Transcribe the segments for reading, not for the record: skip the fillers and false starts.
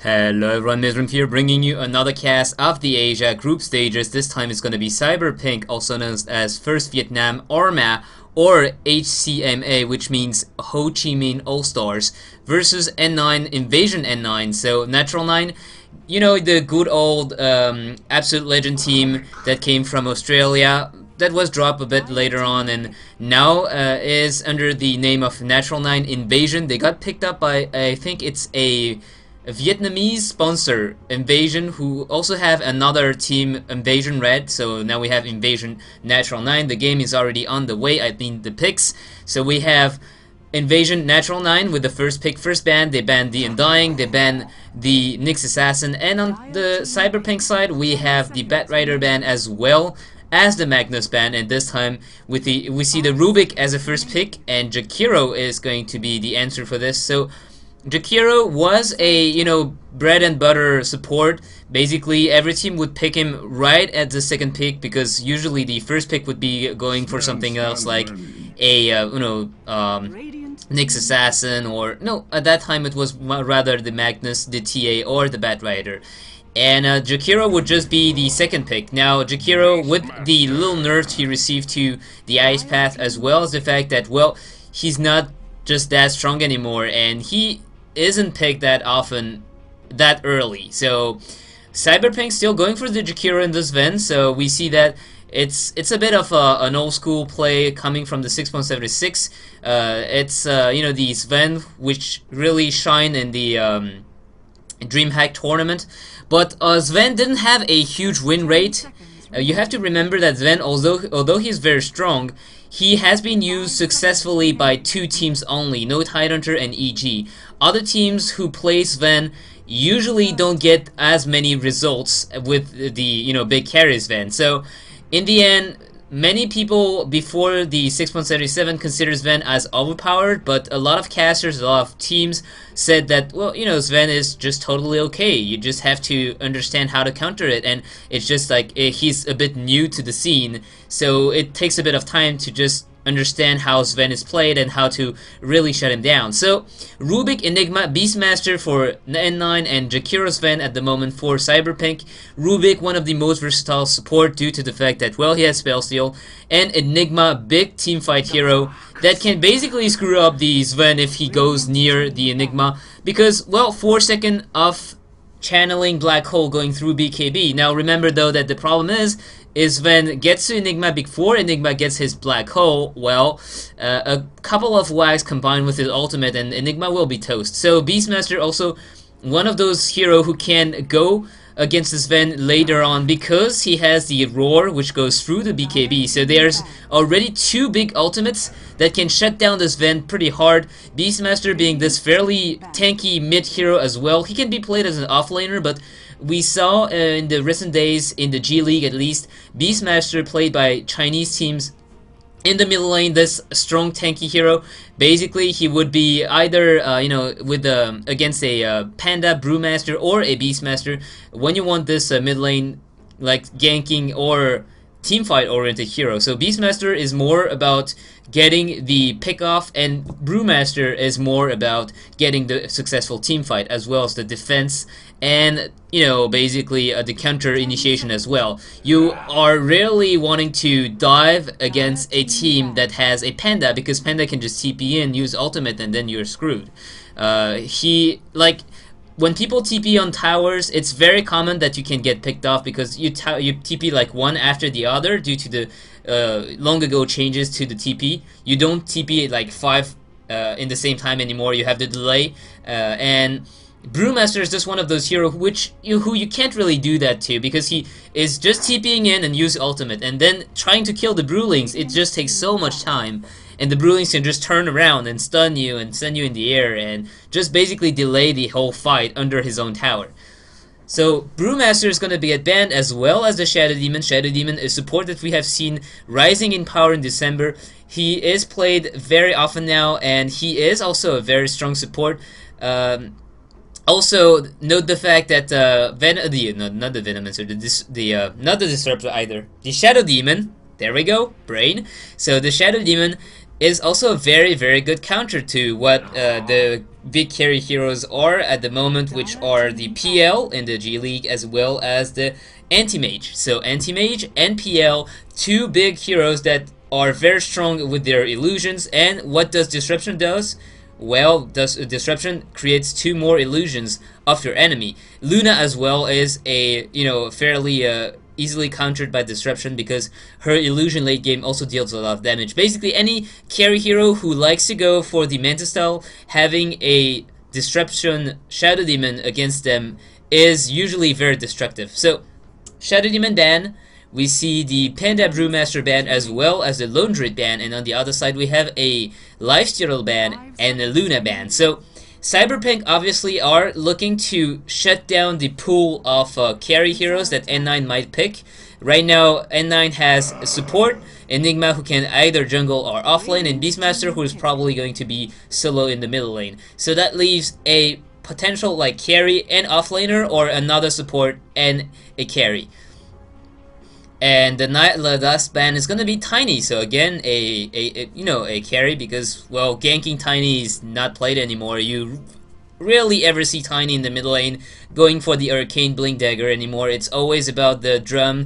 Hello everyone, Myzzrym here, bringing you another cast of the Asia group stages. This time it's going to be Cyberpink, also known as First Vietnam Arma, or HCMA, which means Ho Chi Minh All-Stars, versus N9, Invasion N9. So Natural 9, you know, the good old Absolute Legend team that came from Australia, that was dropped a bit later on, and now is under the name of Natural 9 Invasion. They got picked up by, I think it's a Vietnamese sponsor, Invasion, who also have another team, Invasion Red. So now we have Invasion Natural 9. The game is already on the way, I mean the picks. So we have Invasion Natural 9 with the first pick, first ban. They banned the Undying, they banned the Nyx Assassin, and on the Cyberpunk side we have the Batrider ban as well as the Magnus ban, and this time with we see the Rubik as a first pick, and Jakiro is going to be the answer for this. So Jakiro was a, you know, bread and butter support. Basically, every team would pick him right at the second pick, because usually the first pick would be going for something else like a, Nyx Assassin, or no, at that time it was rather the Magnus, the TA, or the Batrider. And Jakiro would just be the second pick. Now, Jakiro, with the little nerfs he received to the Ice Path, as well as the fact that, well, he's not just that strong anymore, and he isn't picked that often, that early. So Cyberpunk still going for the Jakiro in this Ven, so we see that it's a bit of an old school play coming from the 6.76. It's you know, the Sven which really shine in the DreamHack tournament, but Sven didn't have a huge win rate. You have to remember that Sven, although he's very strong, he has been used successfully by two teams only, no Tidehunter and EG. Other teams who play Sven usually don't get as many results with the, you know, big carry Sven. So in the end, many people before the 6.77 consider Sven as overpowered, but a lot of casters, a lot of teams said that, well, you know, Sven is just totally okay. You just have to understand how to counter it, and it's just like he's a bit new to the scene, so it takes a bit of time to just understand how Sven is played and how to really shut him down. So Rubik, Enigma, Beastmaster for N9, and Jakiro Sven at the moment for Cyberpunk. Rubik, one of the most versatile support due to the fact that, well, he has Spell Steal, and Enigma, big teamfight hero that can basically screw up the Sven if he goes near the Enigma, because, well, 4 seconds of channeling Black Hole going through BKB. Now remember though that the problem is when gets to Enigma before Enigma gets his Black Hole, well, a couple of whacks combined with his ultimate and Enigma will be toast. So Beastmaster also one of those hero who can go against this Sven later on, because he has the Roar which goes through the BKB. So there's already two big ultimates that can shut down this Sven pretty hard. Beastmaster being this fairly tanky mid hero as well. He can be played as an offlaner, but we saw in the recent days, in the G League at least, Beastmaster played by Chinese teams in the middle lane, this strong tanky hero. Basically, he would be either, you know, with against a Panda, Brewmaster, or a Beastmaster. When you want this mid lane, like ganking or teamfight oriented hero. So Beastmaster is more about getting the pick off, and Brewmaster is more about getting the successful teamfight, as well as the defense and, you know, basically the counter initiation as well. You are rarely wanting to dive against a team that has a Panda, because Panda can just TP in, use ultimate, and then you're screwed. When people TP on towers, it's very common that you can get picked off, because you TP like one after the other due to the long ago changes to the TP. You don't TP like 5 in the same time anymore. You have the delay, and Brewmaster is just one of those heroes who you can't really do that to, because he is just TPing in and use ultimate, and then trying to kill the Brewlings, it just takes so much time, and the Brewlings can just turn around and stun you and send you in the air and just basically delay the whole fight under his own tower. So Brewmaster is going to be banned, as well as the Shadow Demon. Shadow Demon is support that we have seen rising in power in December. He is played very often now, and he is also a very strong support. Also, note the fact that not the Venomancer, not the Disruptor either, the Shadow Demon. There we go, brain. So the Shadow Demon is also a very, very good counter to what the big carry heroes are at the moment, which are the PL in the G League as well as the Anti-Mage. So Anti-Mage and PL, two big heroes that are very strong with their illusions. And what does Disruption does? Well, Disruption creates two more illusions of your enemy. Luna as well is a, fairly easily countered by Disruption because her illusion late game also deals a lot of damage. Basically, any carry hero who likes to go for the Manta style, having a Disruption Shadow Demon against them is usually very destructive. So, Shadow Demon ban, we see the Panda Brewmaster ban as well as the Lone Druid ban, and on the other side we have a Lifesteal ban and a Luna ban. So Cyberpunk obviously are looking to shut down the pool of carry heroes that N9 might pick. Right now N9 has support, Enigma who can either jungle or offlane, and Beastmaster who is probably going to be solo in the middle lane. So that leaves a potential like carry and offlaner, or another support and a carry. And the last ban is gonna be Tiny. So again, a carry, because well, ganking Tiny is not played anymore. You rarely ever see Tiny in the middle lane going for the Arcane Blink Dagger anymore. It's always about the drum,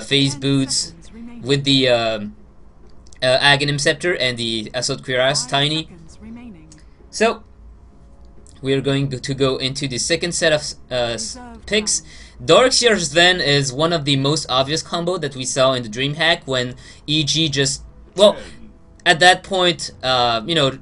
phase boots with the Aghanim Scepter and the Assault Cuirass Tiny. So we are going to go into the second set of picks. Darkseer Sven is one of the most obvious combo that we saw in the DreamHack when EG just, well, at that point, Navi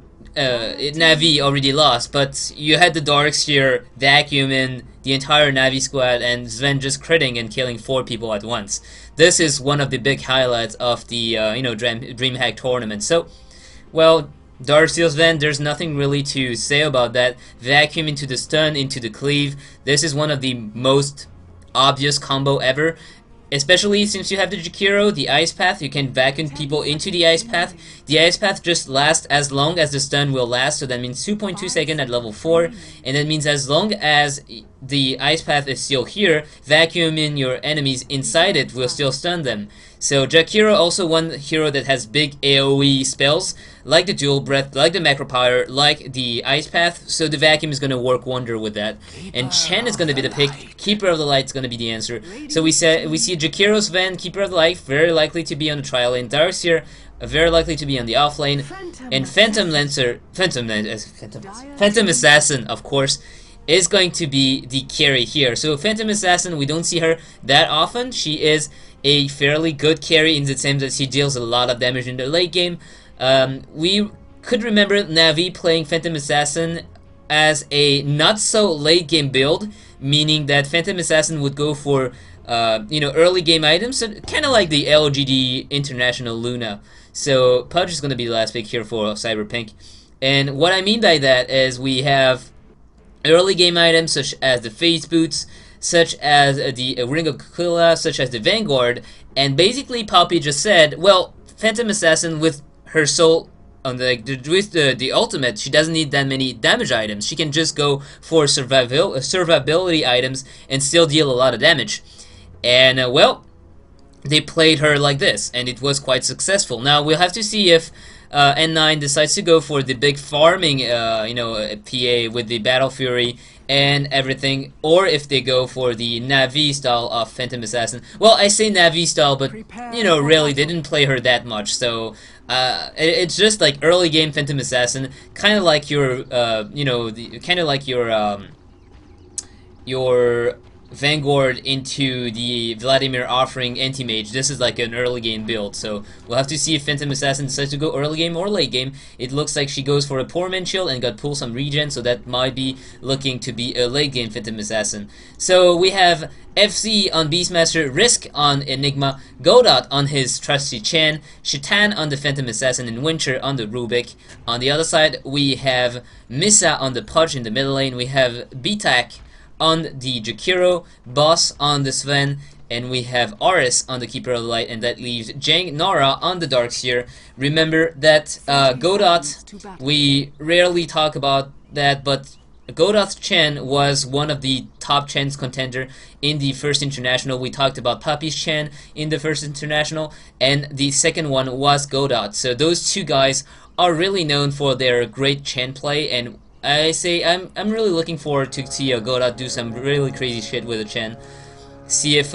already lost, but you had the Darkseer vacuum in the entire Navi squad and Sven just critting and killing 4 people at once. This is one of the big highlights of the DreamHack tournament. So, well, Darkseer Sven, there's nothing really to say about that. Vacuum into the stun, into the cleave. This is one of the most obvious combo ever, especially since you have the Jakiro, the Ice Path. You can vacuum people into the Ice Path. The Ice Path just lasts as long as the stun will last, so that means 2.2 seconds at level 4, and that means as long as the Ice Path is still here, vacuuming your enemies inside it will still stun them. So Jakiro also one hero that has big AoE spells, like the Dual Breath, like the Macro Power, like the Ice Path, so the vacuum is going to work wonder with that. And Chen is going to be the pick, Keeper of the Light is going to be the answer. So we see Jakiro, Sven, Keeper of the Light, very likely to be on the trial lane, Darkseer, very likely to be on the off lane, and Phantom Assassin, of course, is going to be the carry here. So Phantom Assassin, we don't see her that often. She is a fairly good carry in the sense that she deals a lot of damage in the late game. We could remember Navi playing Phantom Assassin as a not so late game build, meaning that Phantom Assassin would go for early game items, so kind of like the LGD International Luna. So Pudge is going to be the last pick here for Cyberpunk. And what I mean by that is we have early game items such as the Phase Boots, such as the Ring of Kukula, such as the Vanguard, and basically Poppy just said, well, Phantom Assassin with her soul on the ultimate, she doesn't need that many damage items. She can just go for survivability items and still deal a lot of damage. And well, they played her like this, and it was quite successful. Now we'll have to see if N9 decides to go for the big farming, PA with the Battle Fury and everything, or if they go for the Navi style of Phantom Assassin. Well, I say Navi style, but really they didn't play her that much, so it's just like early game Phantom Assassin, kind of like your your Vanguard into the Vladimir offering Anti-Mage. This is like an early game build, so we'll have to see if Phantom Assassin decides to go early game or late game. It looks like she goes for a Poor Man Shield and got pulled some regen, so that might be looking to be a late game Phantom Assassin. So we have FC on Beastmaster, Risk on Enigma, Godot on his trusty Chen, Shaitan on the Phantom Assassin, and Winter on the Rubik. On the other side, we have Misa on the Pudge in the middle lane, we have Bitak on the Jakiro, Boss on the Sven, and we have Aris on the Keeper of the Light, and that leaves Jang Nara on the Darkseer. Remember that Godot, we rarely talk about that, but Godot Chen was one of the top Chen's contender in the first international. We talked about Puppy's Chen in the first international, and the second one was Godot. So those two guys are really known for their great Chen play, and I say I'm really looking forward to see Godot do some really crazy shit with a Chen. See if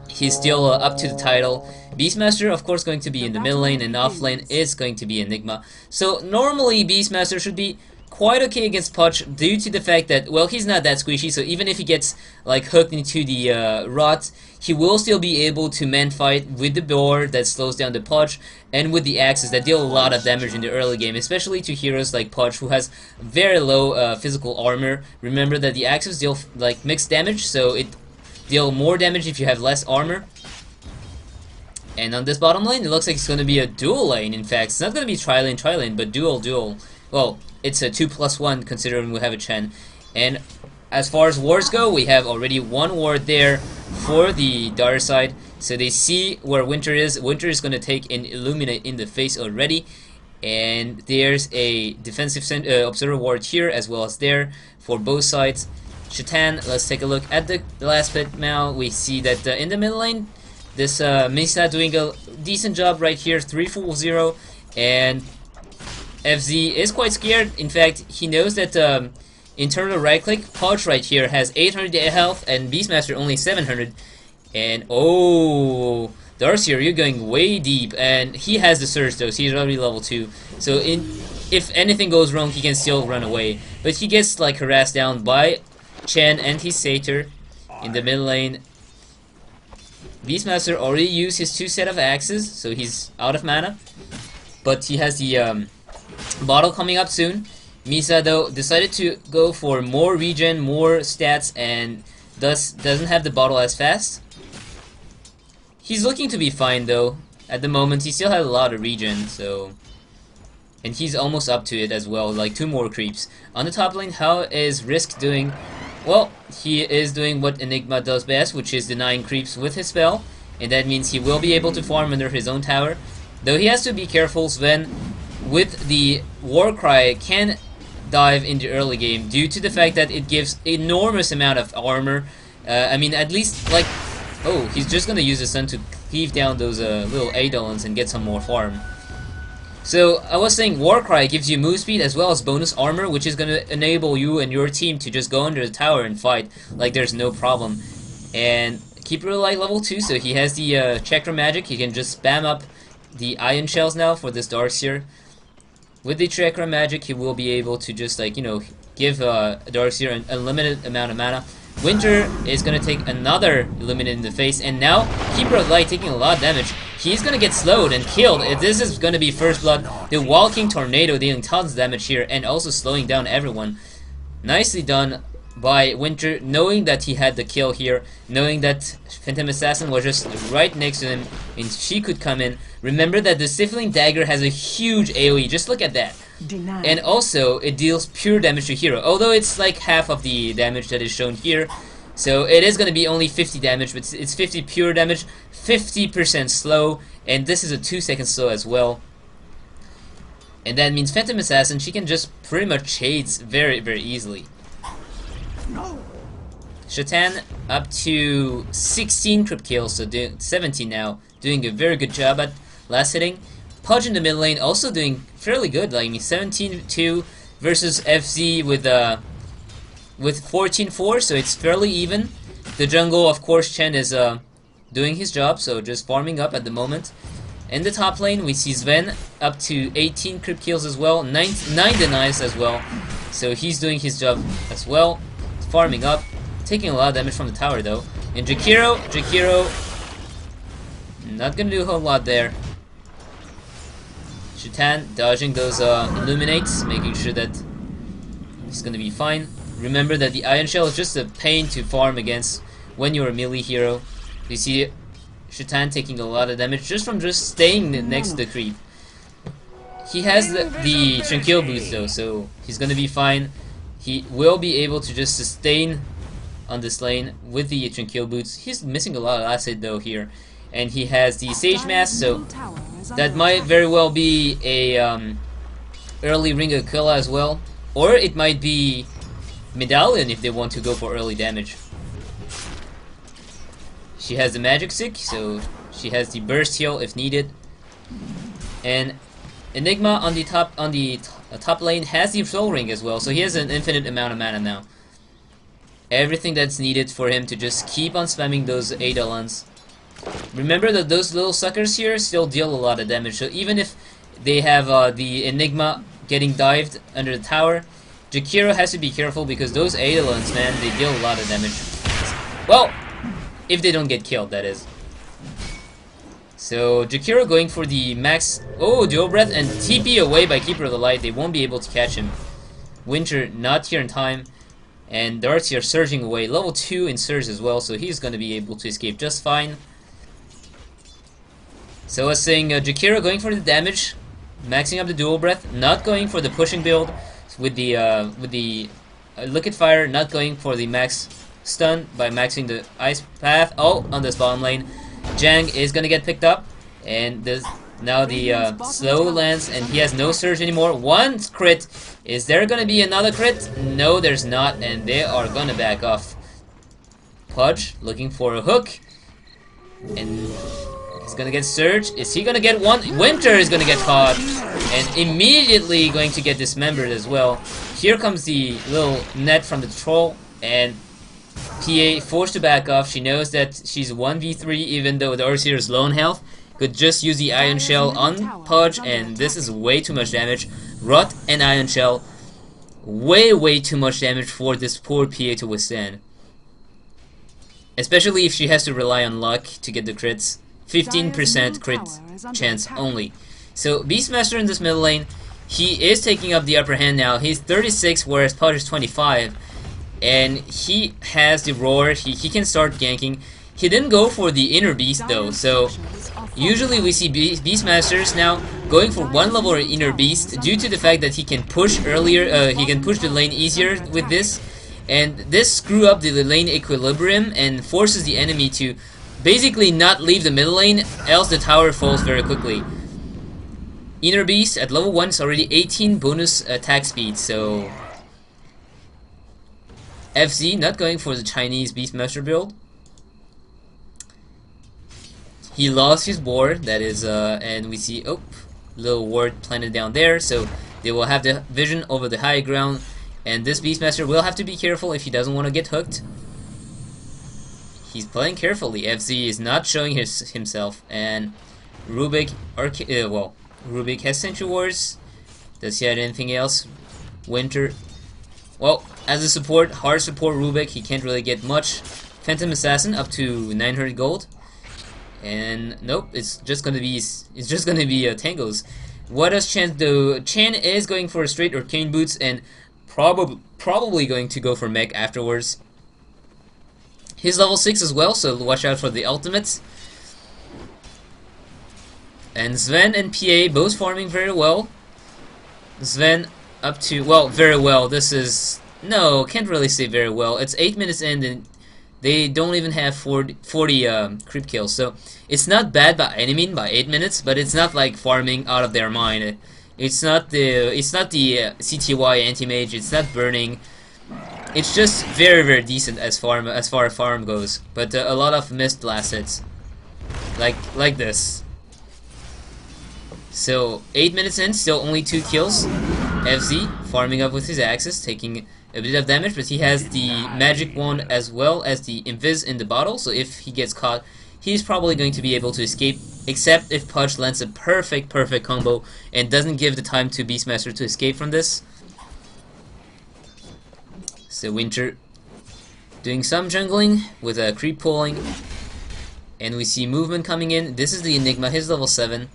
he's still up to the title. Beastmaster, of course, going to be in the mid lane, and off lane is going to be Enigma. So normally Beastmaster should be quite okay against Pudge due to the fact that, well, he's not that squishy, so even if he gets like hooked into the rot, he will still be able to man fight with the board that slows down the Pudge and with the axes that deal a lot of damage in the early game, especially to heroes like Pudge who has very low physical armor. Remember that the axes deal like mixed damage, so it deal more damage if you have less armor. And on this bottom lane, it looks like it's going to be a dual lane. In fact, it's not going to be tri-lane, but dual. Well, it's a 2+1 considering we have a Chen. And as far as wards go, we have already one ward there for the Dark side. So they see where Winter is. Winter is going to take an Illuminate in the face already. And there's a defensive observer ward here as well as there for both sides. Shatan, let's take a look at the last bit now. We see that in the mid lane, this Misa doing a decent job right here, 3-0, and FZ is quite scared. In fact, he knows that internal right click, Pudge right here has 800 health and Beastmaster only 700. And oh, Darcier, you're going way deep, and he has the surge though, so he's already level 2. So if anything goes wrong, he can still run away. But he gets like harassed down by Chen and his Satyr in the mid lane. Beastmaster already used his 2 set of axes, so he's out of mana. But he has the bottle coming up soon. Misa though decided to go for more regen, more stats, and thus doesn't have the bottle as fast. He's looking to be fine though. At the moment he still has a lot of regen, so, and he's almost up to it as well, like 2 more creeps. On the top lane, how is Risk doing? Well, he is doing what Enigma does best, which is denying creeps with his spell, and that means he will be able to farm under his own tower. Though he has to be careful, Sven, with the Warcry, can dive in the early game due to the fact that it gives enormous amount of armor. I mean, at least, like, oh, he's just gonna use the sun to cleave down those little Eidolons and get some more farm. So, I was saying Warcry gives you move speed as well as bonus armor, which is going to enable you and your team to just go under the tower and fight like there's no problem. And Keeper like level 2, so he has the Chakra Magic. He can just spam up the Ion Shells now for this Darkseer. With the Chakra Magic, he will be able to just, like, you know, give Darkseer an unlimited amount of mana. Winter is going to take another Illuminate in the face, and now Keeper of Light taking a lot of damage. He's going to get slowed and killed. If this is going to be First Blood, the Walking Tornado dealing tons of damage here and also slowing down everyone. Nicely done by Winter, knowing that he had the kill here, knowing that Phantom Assassin was just right next to him and she could come in. Remember that the Stifling Dagger has a huge AoE, just look at that. Denied. And also, it deals pure damage to hero, although it's like half of the damage that is shown here. So it is going to be only 50 damage, but it's 50 pure damage, 50% slow, and this is a 2-second slow as well. And that means Phantom Assassin, she can just pretty much shades very, very easily. No. Shatan up to 16 crit kills, so 17 now, doing a very good job at last hitting. Pudge in the mid lane also doing fairly good, like 17-2 versus FZ with 14-4, so it's fairly even. The jungle, of course, Chen is doing his job, so just farming up at the moment. In the top lane, we see Sven up to 18 crit kills as well, 9 denies as well, so he's doing his job as well, farming up, taking a lot of damage from the tower though. And Jakiro, not gonna do a whole lot there. Shatan dodging those Illuminates, making sure that he's gonna be fine. Remember that the Ion Shell is just a pain to farm against when you're a melee hero. You see Shatan taking a lot of damage just from just staying next to the creep. He has the Tranquil boost though, so he's gonna be fine. He will be able to just sustain on this lane with the Tranquil boots. He's missing a lot of acid though here. And he has the Sage Mask, so that might very well be a early Ring of Killa as well. Or it might be Medallion if they want to go for early damage. She has the Magic Stick, so she has the Burst Heal if needed. And Enigma on the top, on the top lane has the Soul Ring as well, so he has an infinite amount of mana now. Everything that's needed for him to just keep on spamming those Eidolons. Remember that those little suckers here still deal a lot of damage, so even if they have the Enigma getting dived under the tower, Jakiro has to be careful because those Eidolons, man, they deal a lot of damage. Well, if they don't get killed, that is. So Jakiro going for the max. Oh, Dual Breath and TP away by Keeper of the Light. They won't be able to catch him. Winter not here in time. And Darcy are surging away. Level 2 in Surge as well, so he's going to be able to escape just fine. So I was saying Jakiro going for the damage, maxing up the Dual Breath, not going for the pushing build with the Liquid Fire, not going for the max stun by maxing the Ice Path. Oh, on this bottom lane. Jang is going to get picked up, and now the slow lands, and he has no surge anymore. One crit. Is there going to be another crit? No, there's not, and they are going to back off. Pudge looking for a hook, and he's going to get surge. Is he going to get one? Winter is going to get caught, and immediately going to get dismembered as well. Here comes the little net from the troll, and PA forced to back off. She knows that she's 1v3 even though the Overseer is low on health. Could just use the Ion Shell on Pudge, and this is way too much damage. Rot and Ion Shell. Way too much damage for this poor PA to withstand. Especially if she has to rely on luck to get the crits. 15% crit chance only. So Beastmaster in this middle lane, he is taking up the upper hand now. He's 36 whereas Pudge is 25. And he has the roar, he can start ganking. He didn't go for the inner beast though, so usually we see Beastmasters now going for one level or inner beast due to the fact that he can push earlier, he can push the lane easier with this, and this screw up the lane equilibrium and forces the enemy to basically not leave the middle lane, else the tower falls very quickly. Inner beast at level 1 is already 18 bonus attack speed, so FZ not going for the Chinese Beastmaster build. He lost his ward, that is, and we see, oh, little ward planted down there, so they will have the vision over the high ground, and this Beastmaster will have to be careful if he doesn't want to get hooked. He's playing carefully. FZ is not showing himself, and Rubik, Rubik has Sentry Wards. Does he have anything else? Winter. Well, as a support, hard support Rubik, he can't really get much. Phantom Assassin up to 900 gold. And nope, it's just gonna be tangos. What does Chen do? Chen is going for a straight arcane boots and probably going to go for mech afterwards. He's level 6 as well, so watch out for the ultimates. And Sven and PA both farming very well. Sven up to, well, very well. This is, no, can't really say very well. It's 8 minutes in and they don't even have 40 creep kills, so it's not bad by any mean by 8 minutes, but it's not like farming out of their mind. It's not the CTY anti-mage. It's not burning. It's just very decent as far as farm goes. But a lot of missed last hits, like this. So 8 minutes in, still only 2 kills. FZ farming up with his axes, taking a bit of damage, but he has the magic wand as well as the invis in the bottle, so if he gets caught, he's probably going to be able to escape, except if Pudge lands a perfect combo and doesn't give the time to Beastmaster to escape from this. So Winter doing some jungling with a creep pulling, and we see movement coming in. This is the Enigma, he's level 7.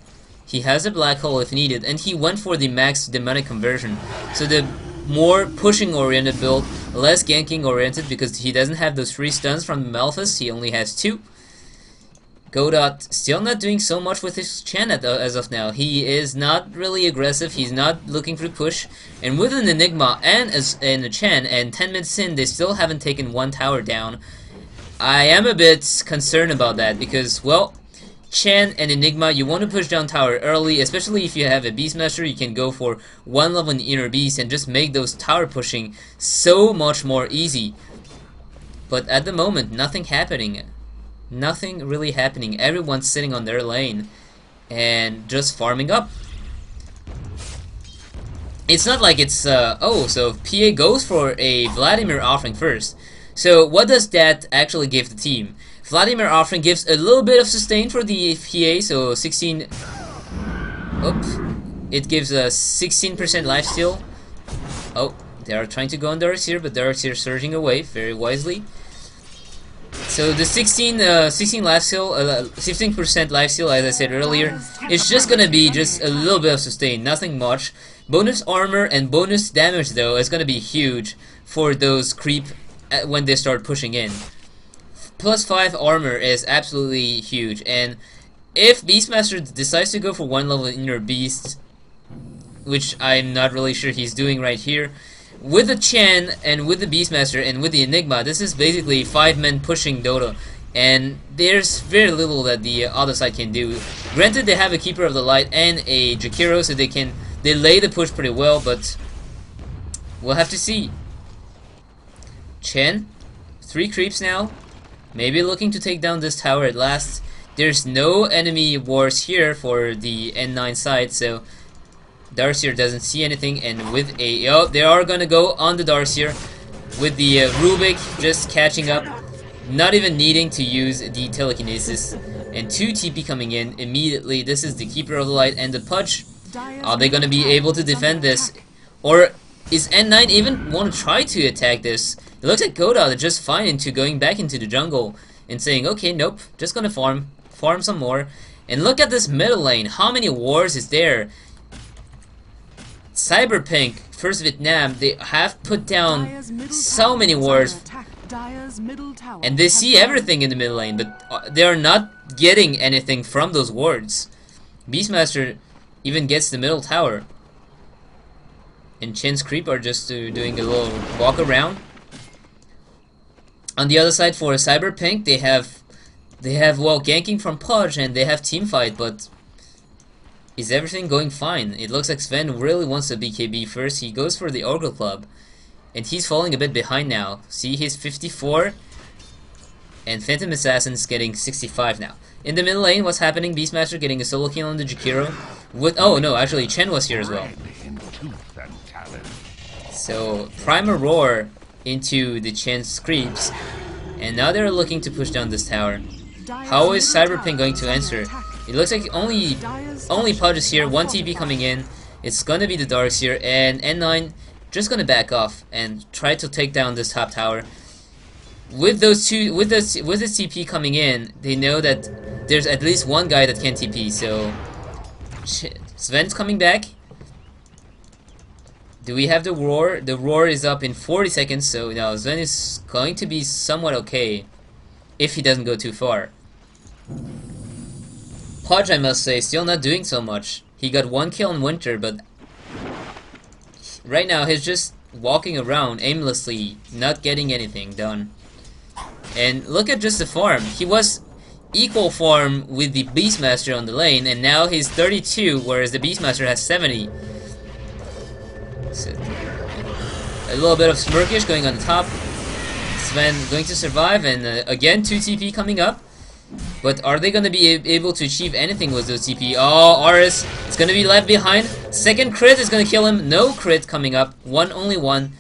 He has a black hole if needed, and he went for the max demonic conversion. So the more pushing oriented build, less ganking oriented, because he doesn't have those 3 stuns from Malphus, he only has 2. Godot still not doing so much with his Chen as of now. He is not really aggressive, he's not looking for push, and with an Enigma and a Chen, and 10 minutes in, they still haven't taken 1 tower down. I am a bit concerned about that, because, well, Chen and Enigma, you want to push down tower early, especially if you have a Beastmaster. You can go for 1 level in Inner Beast and just make those tower pushing so much more easy. But at the moment, nothing happening. Nothing really happening. Everyone's sitting on their lane and just farming up. it's not like it's oh, so PA goes for a Vladimir offering first. So what does that actually give the team? Vladimir offering gives a little bit of sustain for the PA, so 16. Oops, it gives a 16% lifesteal. Oh, they are trying to go on Darkseer, but Darkseer surging away very wisely. So the 16 lifesteal, 16% lifesteal, as I said earlier, it's just gonna be just a little bit of sustain, nothing much. Bonus armor and bonus damage though is gonna be huge for those creep when they start pushing in. Plus 5 armor is absolutely huge, and if Beastmaster decides to go for 1 level Inner Beast, which I'm not really sure he's doing right here, with the Chen and with the Beastmaster and with the Enigma, this is basically 5 men pushing Dota, and there's very little that the other side can do. Granted, they have a Keeper of the Light and a Jakiro, so they can delay the push pretty well, but we'll have to see. Chen, 3 creeps now, maybe looking to take down this tower at last. There's no enemy wars here for the N9 side, so Darkseer doesn't see anything, and with a... oh, they are gonna go on the Darkseer with the Rubik just catching up, not even needing to use the telekinesis, and 2 TP coming in immediately. This is the Keeper of the Light and the Pudge. Are they gonna be able to defend this? Or is N9 even want to try to attack this? It looks like Godot is just fine into going back into the jungle and saying, okay, nope, just gonna farm some more. And look at this middle lane, how many wars is there? Cyberpunk, First Vietnam, they have put down so many wars, and they see everything in the middle lane, but they are not getting anything from those wards. Beastmaster even gets the middle tower, and Chen's creep are just doing a little walk around. On the other side for Cyberpunk, they have well ganking from Pudge, and they have team fight, but is everything going fine? It looks like Sven really wants a BKB first. He goes for the Oracle Club, and he's falling a bit behind now. See, he's 54, and Phantom Assassin's getting 65 now. In the middle lane, what's happening? Beastmaster getting a solo kill on the Jakiro. With oh no, actually Chen was here as well. So Primal Roar into the Chen's creeps, and now they're looking to push down this tower. How is Cyberpunk going to answer? It looks like only Pudge is here, 1 TP coming in. It's gonna be the Darkseer, and N9 just gonna back off and try to take down this top tower. With those two, with this TP coming in, they know that there's at least one guy that can TP. So Sven's coming back. Do we have the roar? The roar is up in 40 seconds, so now Sven is going to be somewhat okay if he doesn't go too far. Pudge, I must say, still not doing so much. He got 1 kill in Winter, but right now he's just walking around aimlessly, not getting anything done. And look at just the farm. He was equal farm with the Beastmaster on the lane, and now he's 32, whereas the Beastmaster has 70. So, a little bit of Smirkish going on the top. Sven going to survive, and again 2 TP coming up. But are they going to be able to achieve anything with those TP? Oh, Aris is going to be left behind. Second crit is going to kill him. No crit coming up. Only one.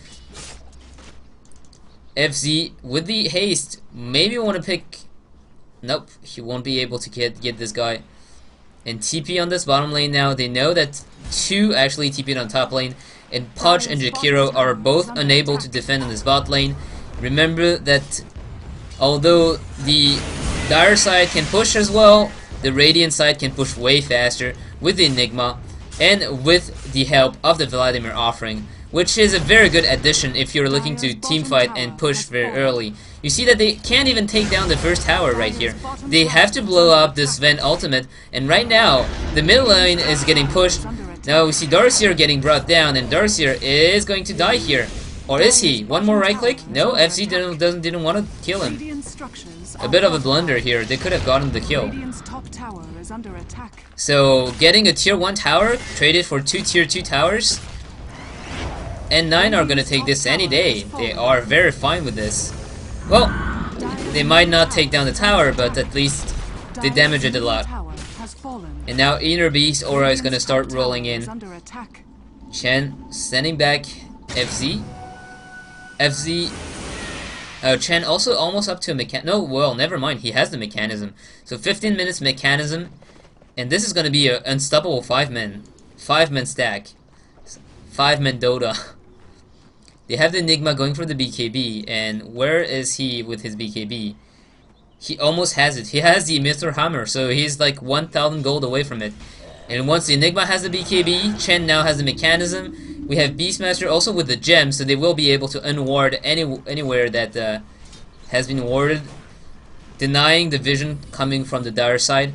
FZ with the haste. Maybe want to pick... Nope, he won't be able to get this guy. And TP on this bottom lane now. They know that 2 actually TP'd on top lane. And Pudge and Jakiro are both unable to defend on this bot lane. Remember that although the Dire side can push as well, the Radiant side can push way faster with the Enigma and with the help of the Vladimir offering, which is a very good addition if you're looking to teamfight and push very early. You see that they can't even take down the first tower right here. They have to blow up this Sven ultimate, and right now the middle lane is getting pushed. Now we see Darkseer getting brought down, and Darkseer is going to die here. Or is he? One more right click? No, FC didn't want to kill him. A bit of a blunder here. They could have gotten the kill. So getting a tier 1 tower traded for 2 tier 2 towers. N9 are gonna take this any day. They are very fine with this. Well, they might not take down the tower, but at least they damage it a lot. And now Inner Beast Aura is gonna start rolling in. Chen sending back FZ. FZ. Chen also almost up to a mechan. No, well, never mind. He has the mechanism. So 15 minutes mechanism, and this is gonna be an unstoppable 5-man stack, 5-man Dota. They have the Enigma going for the BKB, and where is he with his BKB? He almost has it. He has the Mr. Hammer, so he's like 1,000 gold away from it. And once the Enigma has the BKB, Chen now has the mechanism. We have Beastmaster also with the gem, so they will be able to unward anywhere that has been warded, denying the vision coming from the dire side.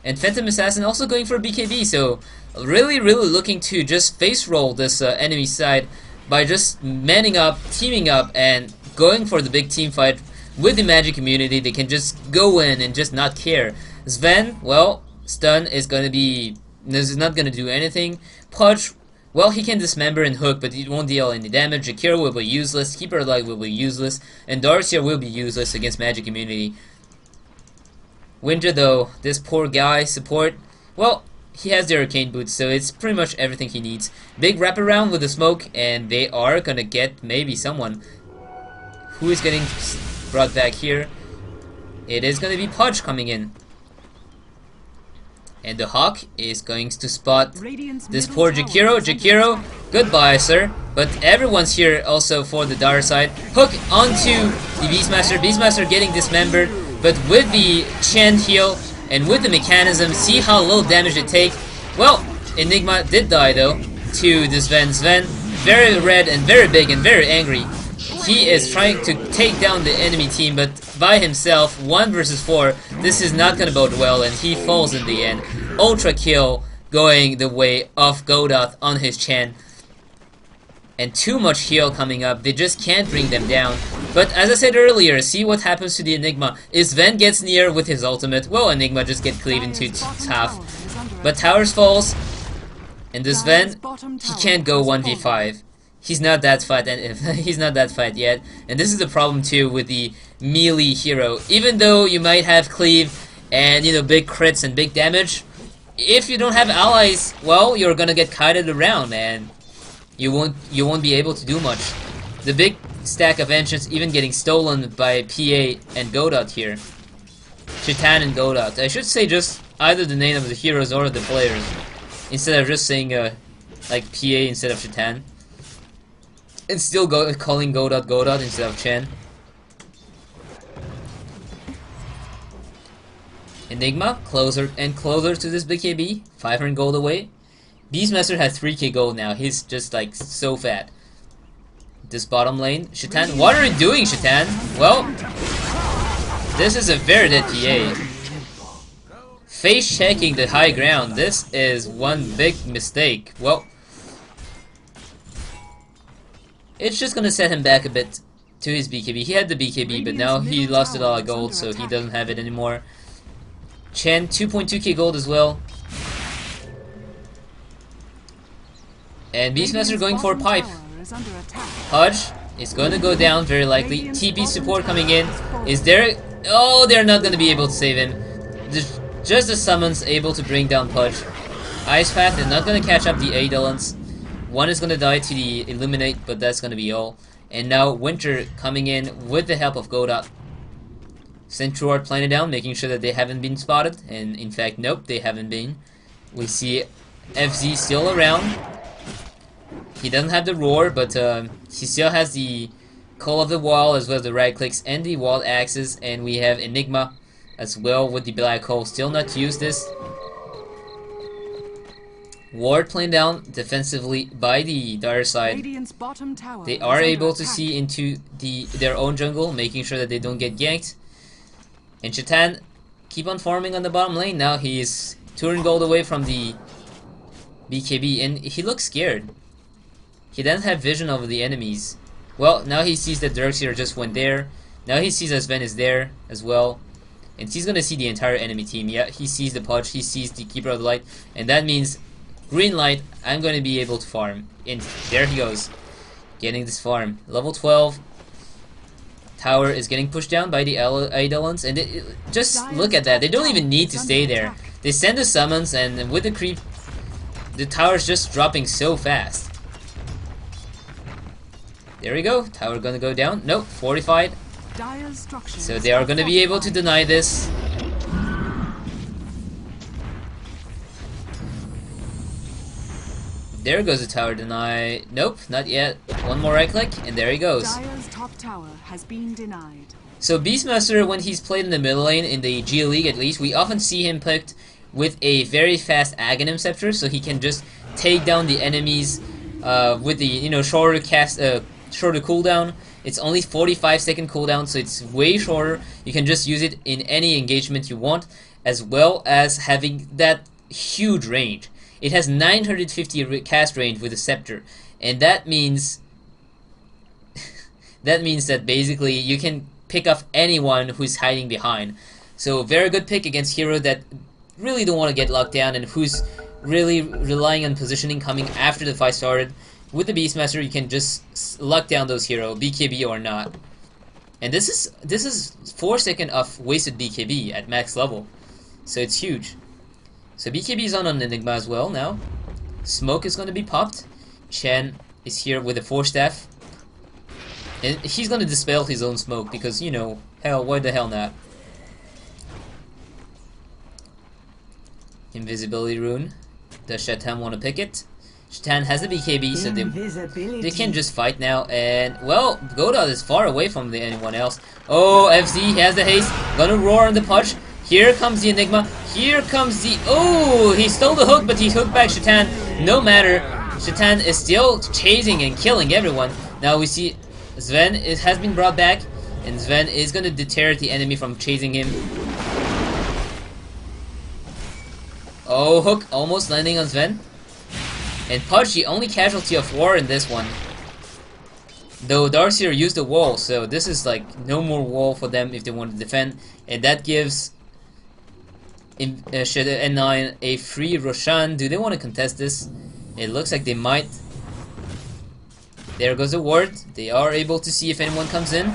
And Phantom Assassin also going for BKB, so really looking to just face roll this enemy side by just manning up, teaming up, and going for the big team fight with the magic community. They can just go in and just not care. Sven, well, stun is gonna be, this is not gonna do anything. Pudge, well, he can dismember and hook, but he won't deal any damage. Akira will be useless, Keeper Alive will be useless, and Darcia will be useless against magic community. Winter though, this poor guy, support, well, he has the arcane boots, so it's pretty much everything he needs. Big wraparound with the smoke, and they are gonna get maybe someone. Who is getting brought back here? It is gonna be Pudge coming in. And the Hawk is going to spot this poor Jakiro. Jakiro, goodbye, sir. But everyone's here also for the dire side. Hook onto the Beastmaster. Beastmaster getting dismembered, but with the Chen heal and with the mechanism, see how little damage it takes. Well, Enigma did die though to this Sven. Sven, very red and very big and very angry. He is trying to take down the enemy team, but by himself, 1 versus 4, this is not gonna bode well, and he falls in the end. Ultra kill going the way of Godot on his Chen. And too much heal coming up, they just can't bring them down. But as I said earlier, see what happens to the Enigma. If Sven gets near with his ultimate, well, Enigma just get cleaved into half. But Towers falls, and this Sven, he can't go 1v5. He's not that fat, and he's not that fat yet. And this is the problem too with the melee hero. Even though you might have cleave and big crits and big damage, if you don't have allies, well, you're gonna get kited around, and you won't be able to do much. The big stack of ancients even getting stolen by PA and Godot here. Chitan and Godot. I should say just either the name of the heroes or the players, instead of just saying like PA instead of Chitan. And still calling Godot Godot instead of Chen. Enigma, closer and closer to this BKB. 500 gold away. Beastmaster has 3k gold now. He's just like so fat. This bottom lane. Chitan, what are you doing, Chitan? Well, this is a very dead PA. Face checking the high ground. This is one big mistake. Well, it's just gonna set him back a bit to his BKB. He had the BKB, but now he lost a lot of gold, so he doesn't have it anymore. Chen, 2.2k gold as well. And Beastmaster going for pipe. Pudge is going to go down very likely. TP support coming in. Is there... Oh, they're not going to be able to save him. Just the summons able to bring down Pudge. Ice Path is not going to catch up the Eidolons. One is going to die to the Illuminate, but that's going to be all. And now Winter coming in with the help of Godot. Centruard playing it down, making sure that they haven't been spotted. And in fact, nope, they haven't been. We see FZ still around. He doesn't have the roar, but he still has the Call of the Wall as well as the right clicks and the wall axes. And we have Enigma as well with the black hole. Still not used this. Ward playing down defensively by the dire side. They are able to see into their own jungle, making sure that they don't get ganked. And Chitan keep on farming on the bottom lane. Now he's 200 gold away from the BKB, and he looks scared. He doesn't have vision over the enemies. Well, now he sees that Darkseer just went there. Now he sees that Sven is there as well. And he's gonna see the entire enemy team. Yeah, he sees the Pudge, he sees the Keeper of the Light, and that means green light, I'm gonna be able to farm. And there he goes. Getting this farm. Level 12. Tower is getting pushed down by the Eidolons, and just look at that. They don't even need to stay there. They send the summons, and with the creep, the tower's just dropping so fast. There we go. Tower gonna go down. Nope, fortified. So they are gonna be able to deny this. There goes the tower deny. Nope, not yet. One more right click, and there he goes. Dire's top tower has been denied. So Beastmaster, when he's played in the middle lane, in the G League at least, we often see him picked with a very fast Aghanim Scepter, so he can just take down the enemies with the shorter cooldown. It's only 45-second cooldown, so it's way shorter. You can just use it in any engagement you want, as well as having that huge range. It has 950 cast range with a scepter, and that means that basically you can pick off anyone who's hiding behind. So very good pick against hero that really don't want to get locked down and who's really relying on positioning coming after the fight started. With the Beastmaster, you can just lock down those hero, BKB or not. And this is 4 seconds of wasted BKB at max level, so it's huge. So BKB is on an Enigma as well now. Smoke is going to be popped. Chen is here with a Force Staff. And he's going to dispel his own smoke because, hell, why the hell not? Invisibility Rune. Does Shatan want to pick it? Shatan has a BKB, so they can just fight now. And, well, Godot is far away from anyone else. Oh, FC, he has the haste. Gonna roar on the punch. Here comes the Enigma. Here comes the... Oh, he stole the hook, but he hooked back Shatan. No matter. Shatan is still chasing and killing everyone. Now we see Sven has been brought back, and Sven is going to deter the enemy from chasing him. Oh, hook almost landing on Sven. And Pudge, the only casualty of war in this one. Though Darkseer used the wall, so this is like no more wall for them if they want to defend. And that gives N9 a free Roshan. Do they want to contest this? It looks like they might. There goes the ward. They are able to see if anyone comes in.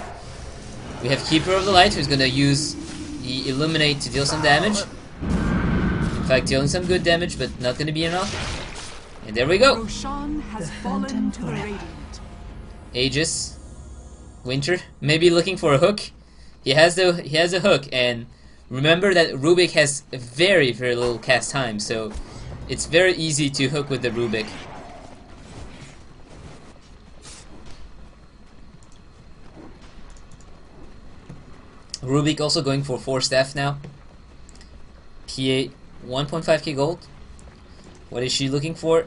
We have Keeper of the Light who's going to use the Illuminate to deal some damage. In fact, dealing some good damage, but not going to be enough. And there we go. Roshan has fallen to the Radiant. Aegis. Winter. Maybe looking for a hook. He has a hook, and remember that Rubik has very, very little cast time, so it's very easy to hook with the Rubik. Rubik also going for 4 staff now. PA 1.5k gold. What is she looking for?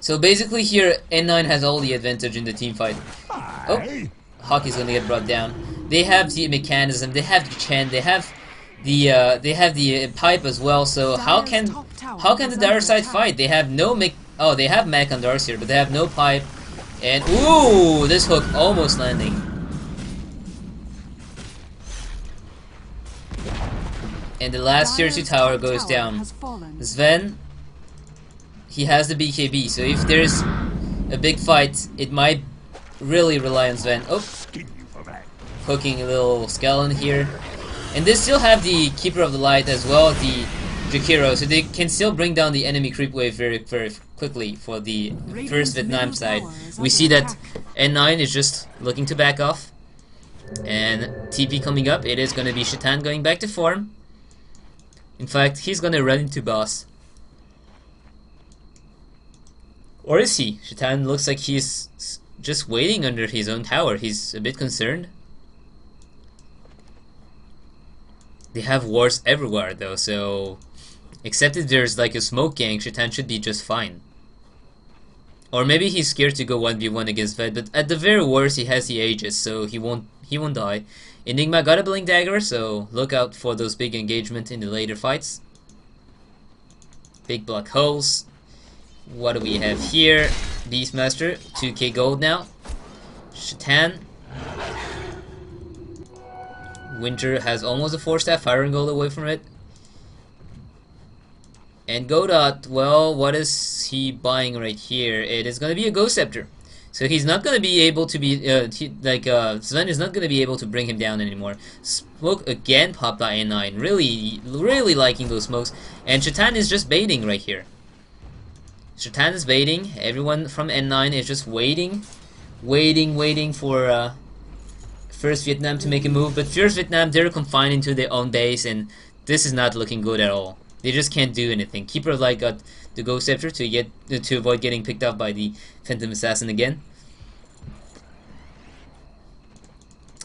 So basically here, N9 has all the advantage in the team fight. Oh, Hockey's gonna get brought down. They have the mechanism, they have the Chen, they have the pipe as well. So how can the Dire side fight? They have no mech. Oh, they have mech on Darkseer, but they have no pipe. And ooh, this hook almost landing. And the last tier 2 tower goes down. Sven, he has the BKB, so if there's a big fight, it might really rely on Sven. Oh, hooking a little skeleton here. And they still have the Keeper of the Light as well, the Jakiro, so they can still bring down the enemy creep wave very, very quickly for the first Vietnam side. We see that N9 is just looking to back off. And TP coming up, it is going to be Shatan going back to farm. In fact, he's gonna run into boss. Or is he? Shatan looks like he's just waiting under his own tower. He's a bit concerned. They have wards everywhere though, so... Except if there's like a smoke gang, Shatan should be just fine. Or maybe he's scared to go 1v1 against Ved, but at the very worst he has the Aegis, so he won't die. Enigma got a Blink Dagger, so look out for those big engagement in the later fights. Big black holes. What do we have here? Beastmaster, 2k gold now. Shatan. Winter has almost a 4-staff, firing gold away from it. And Godot, well, what is he buying right here? It is going to be a Ghost Scepter. So he's not going to be able to be, Sven is not going to be able to bring him down anymore. Smoke again popped by N9. Really liking those smokes. And Shatan is just baiting right here. Shatan is waiting. Everyone from N9 is just waiting for First Vietnam to make a move. But First Vietnam, they're confined into their own base, and this is not looking good at all. They just can't do anything. Keeper of Light got the Ghost Scepter to avoid getting picked up by the Phantom Assassin again.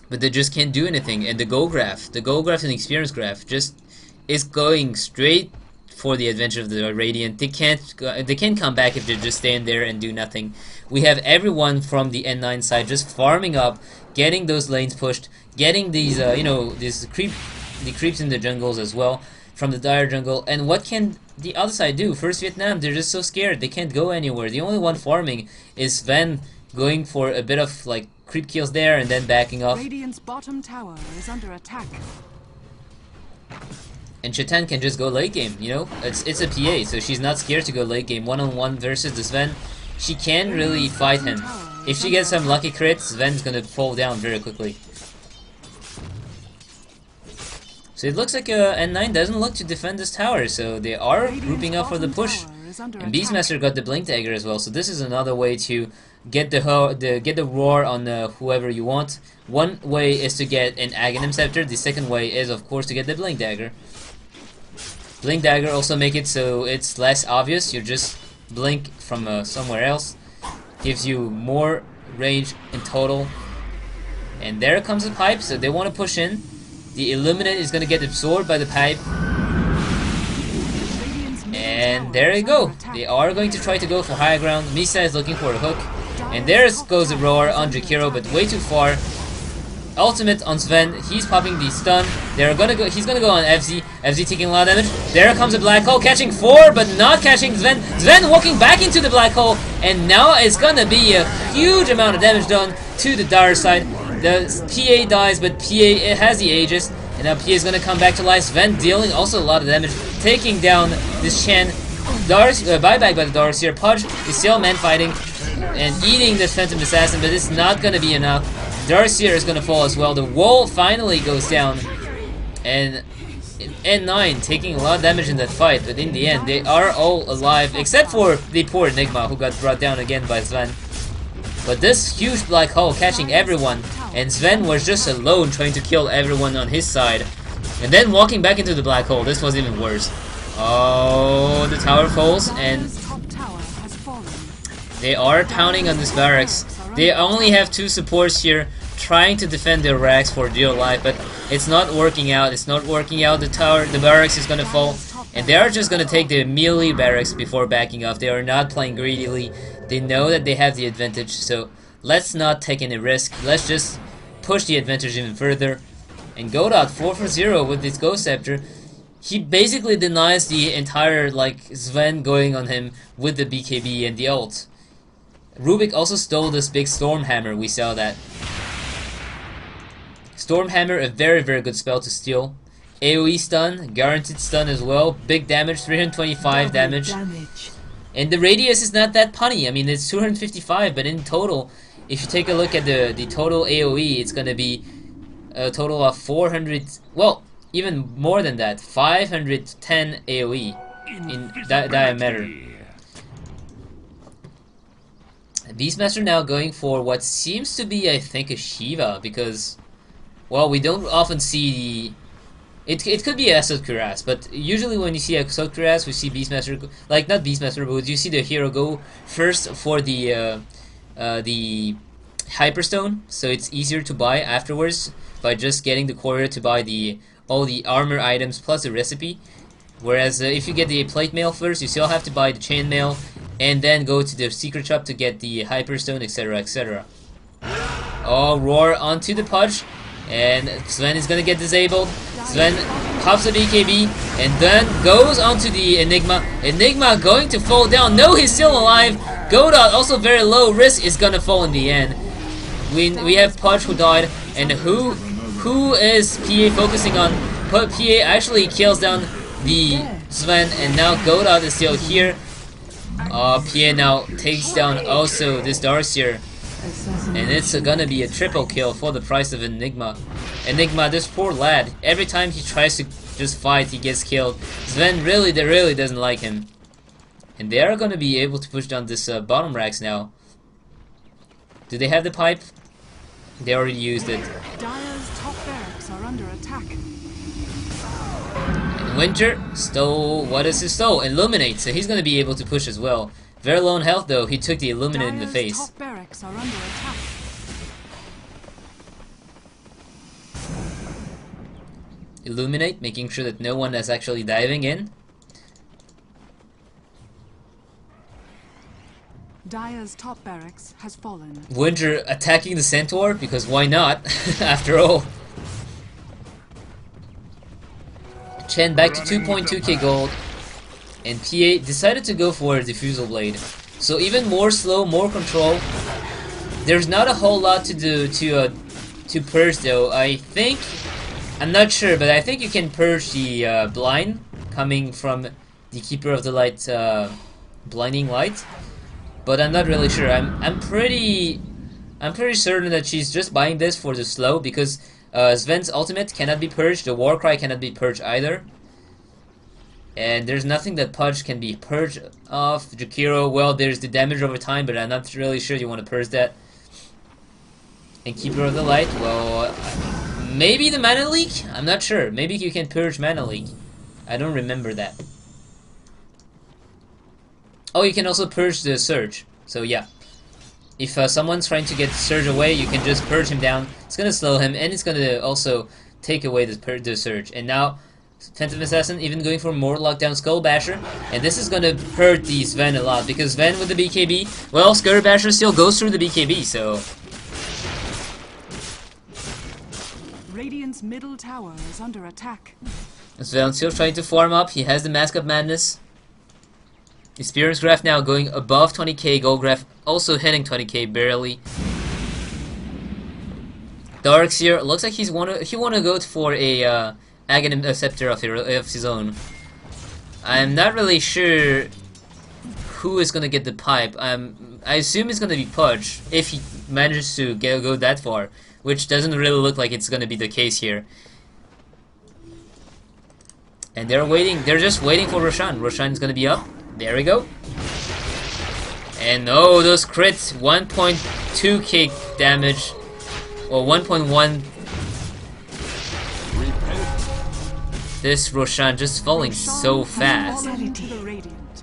But they just can't do anything. And the goal graph and experience graph just is going straight for the adventure of the Radiant. They can't come back if they just stand there and do nothing. We have everyone from the N9 side just farming up, getting those lanes pushed, getting these the creeps in the jungles as well from the dire jungle. And what can the other side do? First Vietnam, they're just so scared. They can't go anywhere. The only one farming is Sven, going for a bit of like creep kills there and then backing off. Radiant's bottom tower is under attack. And Shatan can just go late game, you know? It's a PA, so she's not scared to go late game. One-on-one versus the Sven. She can really fight him. If she gets some lucky crits, Sven's gonna fall down very quickly. So it looks like N9 doesn't look to defend this tower, so they are grouping up for the push. And Beastmaster got the Blink Dagger as well, so this is another way to get the roar on whoever you want. One way is to get an Aghanim Scepter, the second way is of course to get the Blink Dagger. Blink Dagger also make it so it's less obvious, you just blink from somewhere else. Gives you more range in total. And there comes the pipe, so they want to push in. The Illuminate is going to get absorbed by the pipe. And there you go. They are going to try to go for higher ground. Misa is looking for a hook. And there goes the roar on Jakiro, but way too far. Ultimate on Sven. He's popping the stun. He's gonna go on FZ. FZ taking a lot of damage. There comes a black hole, catching 4, but not catching Sven. Sven walking back into the black hole, and now it's gonna be a huge amount of damage done to the dire side. The PA dies, but PA has the Aegis, and now PA is gonna come back to life. Sven dealing also a lot of damage, taking down this Chen. Buyback by the Darkseer. Pudge is still man fighting and eating this Phantom Assassin, but it's not gonna be enough. Darkseer is gonna fall as well. The wall finally goes down, and N9 taking a lot of damage in that fight, but in the end they are all alive except for the poor Enigma who got brought down again by Sven. But this huge black hole catching everyone, and Sven was just alone trying to kill everyone on his side, and then walking back into the black hole. This was even worse. Oh, the tower falls, and they are pounding on this barracks. They only have 2 supports here trying to defend their racks for dear life, but it's not working out. It's not working out. The barracks is gonna fall, and they are just gonna take the melee barracks before backing off. They are not playing greedily. They know that they have the advantage, so let's not take any risk. Let's just push the advantage even further. And Godot 4 for 0 with his Ghost Scepter. He basically denies the entire Sven going on him with the BKB and the ult. Rubik also stole this big Storm Hammer, we saw that. Storm Hammer, a very good spell to steal. AoE stun, guaranteed stun as well. Big damage, 325 damage. And the radius is not that punny. I mean, it's 255, but in total, if you take a look at the total AoE, it's gonna be a total of 400, well, even more than that, 510 AoE in diameter. Beastmaster now going for what seems to be, I think, a Shiva, because, well, we don't often see the... It could be Assault Cuirass, but usually when you see Assault Cuirass, we see Beastmaster, like, not Beastmaster, but you see the hero go first for the Hyperstone, so it's easier to buy afterwards by just getting the courier to buy all the armor items plus the recipe. Whereas if you get the plate mail first, you still have to buy the chain mail, and then go to the secret shop to get the Hyperstone, etc, etc. Oh, roar onto the Pudge, and Sven is gonna get disabled. Sven pops the BKB, and then goes onto the Enigma. Enigma going to fall down. No, he's still alive. Godot also very low risk is gonna fall in the end. We have Pudge who died, and who is PA focusing on? PA actually kills down the Sven, and now Godot is still here. PA now takes down also this Darkseer, and it's gonna be a triple kill for the price of Enigma. Enigma, this poor lad, every time he tries to just fight, he gets killed. Sven really doesn't like him. And they are going to be able to push down this bottom racks now. Do they have the pipe? They already used it. Dire's top barracks are under attack. And Winter stole, what is his stole? Illuminate, so he's going to be able to push as well. Very low on health though, he took the Illuminate in the face. Top barracks are under attack. Illuminate, making sure that no one is actually diving in. Dire's top barracks has fallen. Winter attacking the Centaur, because why not, after all. Chen back to 2.2k gold, and PA decided to go for a Diffusal Blade. So even more slow, more control. There's not a whole lot to do to purge though. I think, I'm not sure, but I think you can purge the blind coming from the Keeper of the Light blinding light. But I'm not really sure. I'm pretty certain that she's just buying this for the slow, because Sven's ultimate cannot be purged, the Warcry cannot be purged either. And there's nothing that Pudge can be purged of. Jakiro, well, there's the damage over time, but I'm not really sure you want to purge that. And Keeper of the Light, well, maybe the Mana Leak? I'm not sure. Maybe you can purge Mana Leak. I don't remember that. Oh, you can also purge the Surge. So yeah. If someone's trying to get Surge away, you can just purge him down. It's gonna slow him, and it's gonna also take away the Surge. And now, Phantom Assassin even going for more lockdown Skull Basher, and this is gonna hurt the Sven a lot, because Sven with the BKB, well, Skull Basher still goes through the BKB, so... Radiant's middle tower is under attack. Sven still trying to farm up, he has the Mask of Madness. Experience graph now going above 20k, gold graph also hitting 20k barely. Darkseer looks like he wanna go for a Aghanim Scepter of his own. I'm not really sure who is gonna get the pipe. I assume it's gonna be Pudge if he manages to go that far, which doesn't really look like it's gonna be the case here. And they're just waiting for Roshan. Roshan's gonna be up. There we go. And oh, those crits, 1.2k damage, or 1.1. This Roshan just falling so fast.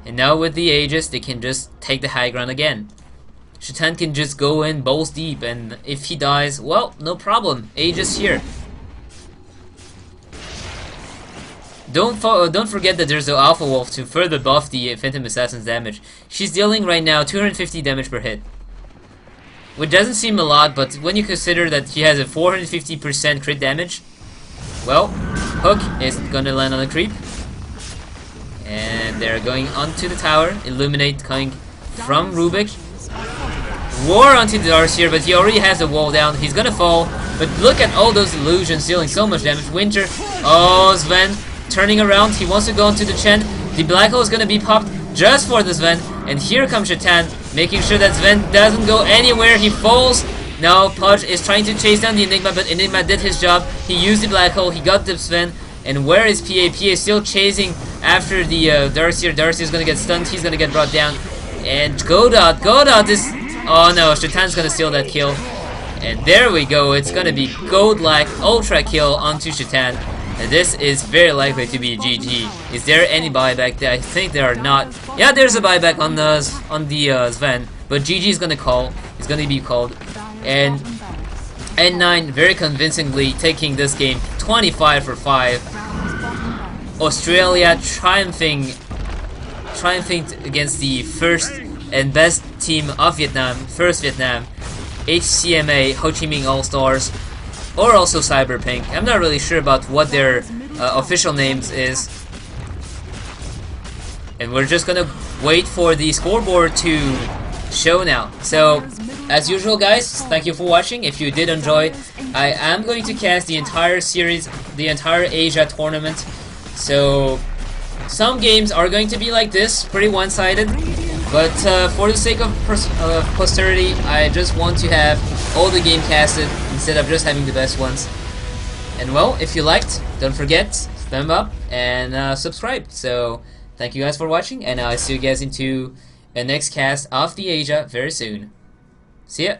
And now with the Aegis, they can just take the high ground again. Shaitan can just go in balls deep, and if he dies, well, no problem. Aegis here. Don't forget that there's the Alpha Wolf to further buff the Phantom Assassin's damage. She's dealing right now 250 damage per hit. Which doesn't seem a lot, but when you consider that she has a 450% crit damage, well, Hook is gonna land on a creep. And they're going onto the tower. Illuminate coming from Rubik. War onto the Darkseer, but he already has the wall down. He's gonna fall. But look at all those illusions dealing so much damage. Winter. Oh, Sven turning around. He wants to go into the Chen. The black hole is gonna be popped just for the Sven. And here comes Shaitan, making sure that Sven doesn't go anywhere. He falls. Now Pudge is trying to chase down the Enigma, but Enigma did his job. He used the black hole. He got the Sven. And where is PA? PA is still chasing after the Darkseer. Darkseer is gonna get stunned. He's gonna get brought down. And Godot is... Oh no, Shaitan's gonna steal that kill. And there we go. It's gonna be Gold-like ultra kill onto Shaitan. And this is very likely to be GG. Is there any buyback there? I think there are not. Yeah, there's a buyback on the Sven. But GG is gonna call. It's gonna be called. And N9 very convincingly taking this game 25 for 5. Australia triumphing against the first and best team of Vietnam, first Vietnam, HCMA, Ho Chi Minh All-Stars, or also Cyberpink. I'm not really sure about what their official names is. And we're just gonna wait for the scoreboard to show now. So, as usual guys, thank you for watching. If you did enjoy, I am going to cast the entire series, the entire Asia tournament. So, some games are going to be like this, pretty one-sided. But for the sake of posterity, I just want to have all the game casted instead of just having the best ones. And well, if you liked, don't forget, thumb up and subscribe. So, thank you guys for watching, and I'll see you guys into a next cast of the Asia very soon. See ya!